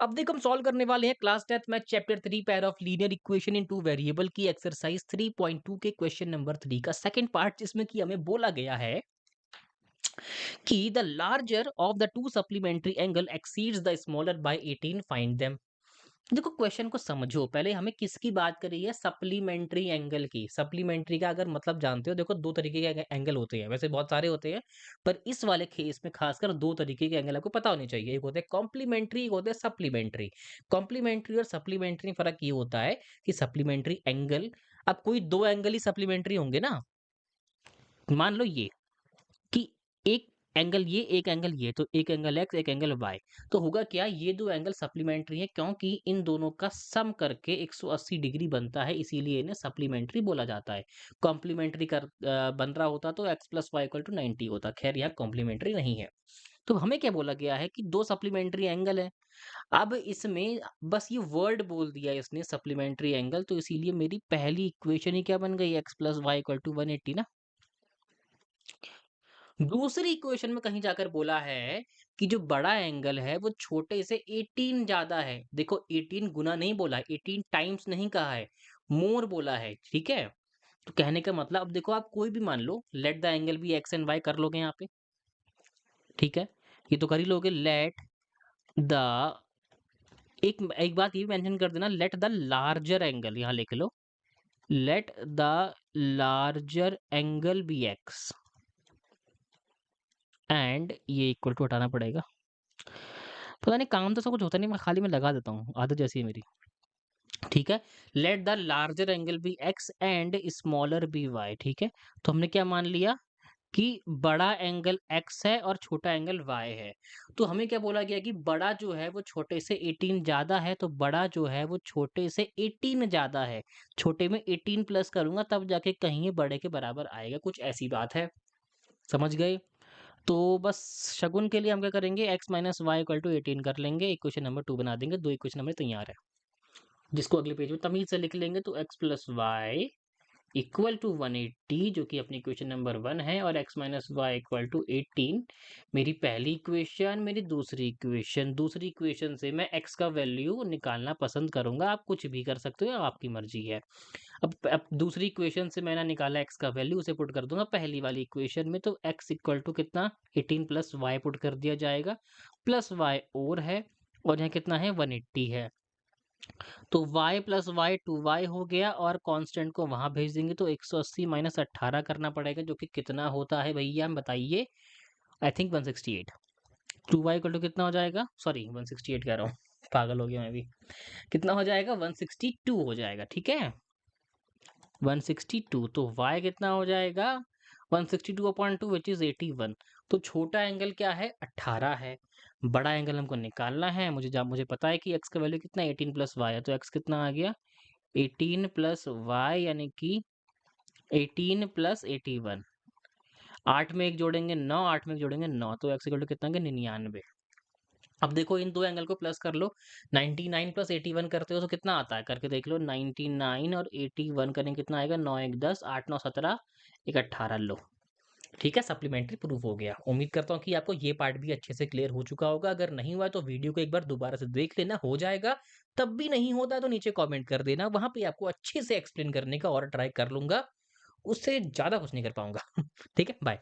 अब देखो हम सॉल्व करने वाले हैं class 10th math chapter 3 pair of linear equation in two variable की एक्सरसाइज 3.2 के क्वेश्चन नंबर 3 का सेकंड पार्ट, जिसमें कि हमें बोला गया है कि the larger of the two supplementary angle exceeds the smaller by 18, find them. देखो क्वेश्चन को समझो, पहले हमें किसकी बात करी है? सप्लीमेंट्री एंगल की। सप्लीमेंट्री का अगर मतलब जानते हो, देखो दो तरीके के एंगल होते हैं, वैसे बहुत सारे होते हैं, पर इस वाले केस में खासकर दो तरीके के एंगल आपको पता होने चाहिए। एक होते हैं कॉम्प्लीमेंट्री, एक होते हैं सप्लीमेंट्री। कॉम्प्लीमेंट्री और सप्लीमेंट्री में फर्क ये होता है कि सप्लीमेंट्री एंगल, अब कोई दो एंगल ही सप्लीमेंट्री होंगे ना, मान लो ये कि एक एंगल ये, एक एंगल ये, तो एक एंगल एक्स, एक एंगल वाई, तो होगा क्या, ये दो एंगल सप्लीमेंट्री है क्योंकि इन दोनों का सम करके 180 डिग्री बनता है, इसीलिए इन्हें सप्लीमेंट्री बोला जाता है। कॉम्प्लीमेंट्री कर बन रहा होता तो x plus y equal to 90 होता, खैर यहाँ कॉम्प्लीमेंट्री नहीं है। तो हमें क्या बोला गया है कि दो सप्लीमेंट्री एंगल है। अब इसमें बस ये वर्ड बोल दिया इसने सप्लीमेंट्री एंगल, तो इसीलिए मेरी पहली इक्वेशन ही क्या बन गई, x plus y equal to 180 ना। दूसरी इक्वेशन में कहीं जाकर बोला है कि जो बड़ा एंगल है वो छोटे से 18 ज्यादा है। देखो 18 गुना नहीं बोला है, 18 टाइम्स नहीं कहा है, मोर बोला है, ठीक है। तो कहने का मतलब, अब देखो आप कोई भी मान लो, let the angle be x and Y कर लोगे यहाँ पे, ठीक है, ये तो कर ही लोगे। लेट द, एक एक बात ये मेंशन कर देना, लेट द लार्जर एंगल, यहाँ लिख लो, let the larger angle be x and ये इक्वल टू हटाना पड़ेगा। पता नहीं काम तो सब कुछ होता नहीं, मैं खाली में लगा देता हूँ, आदत जैसी है मेरी, ठीक है। Let the larger angle be x and smaller be y, ठीक है। तो हमने क्या मान लिया कि बड़ा एंगल x है और छोटा एंगल y है। तो हमें क्या बोला गया कि बड़ा जो है वो छोटे से 18 ज्यादा है, तो बड़ा जो है वो छोटे से 18 ज्यादा है। छोटे में 18 प्लस करूंगा तब जाके कहीं ये बड़े के बराबर आएगा, कुछ ऐसी बात है, समझ गए। तो बस शगुन के लिए हम क्या करेंगे, x minus y equal to 18 कर लेंगे, इक्वेशन नंबर 2 बना देंगे, दो इक्वेशन हमें तैयार है, जिसको अगले पेज में तमीज से लिख लेंगे। तो x plus y equal to 180, जो कि अपनी इक्वेशन नंबर 1 है, और x minus y equal to 18 मेरी पहली इक्वेशन। मेरी दूसरी इक्वेशन से मैं x का वैल्यू निकालना पसंद करूंगा, आप कुछ भी कर सकते हो, आपकी मर्जी है। अब दूसरी इक्वेशन से मैंने निकाला x का वैल्यू, उसे पुट कर दूंगा पहली वाली इक्वेशन में, तो x इक्वल टू कितना, 18 प्लस वाई पुट कर दिया जाएगा, प्लस वाई और है, और यहाँ कितना है, 180 है। तो y प्लस वाई 2y हो गया, और कांस्टेंट को वहां भेज देंगे, तो 180 माइनस 18 करना पड़ेगा, जो कि कितना होता है भैया, हम बताइए। I think 168। 2y equal to कितना हो जाएगा, सॉरी 168 कह रहा हूँ, पागल हो गया मैं भी। कितना हो जाएगा, 162 हो जाएगा, ठीक है, 162। तो y कितना हो जाएगा, 162/2 विच इज 81। तो छोटा एंगल क्या है, 18 है, बड़ा एंगल हमको निकालना है। मुझे पता है कि x का वैल्यू कितना है, 18 प्लस वाई है, तो x कितना आ गया, 18 प्लस वाई, यानी कि 18 प्लस 81। 8 में एक जोड़ेंगे 9, 8 में एक जोड़ेंगे 9, तो x इक्वल टू कितना, 99। अब देखो इन दो एंगल को प्लस कर लो, 99 प्लस 81 करते हो तो कितना आता है, करके देख लो, 99 और 81 करेंगे कितना आएगा, 9 1 10, 8 9 17, 1 18, लो, ठीक है, सप्लीमेंट्री प्रूफ हो गया। उम्मीद करता हूँ कि आपको ये पार्ट भी अच्छे से क्लियर हो चुका होगा। अगर नहीं हुआ तो वीडियो को एक बार दोबारा से देख लेना, हो जाएगा। तब भी नहीं होता तो नीचे कमेंट कर देना, वहां पे आपको अच्छे से एक्सप्लेन करने का और ट्राई कर लूंगा, उससे ज्यादा कुछ नहीं कर पाऊंगा। ठीक है, बाय।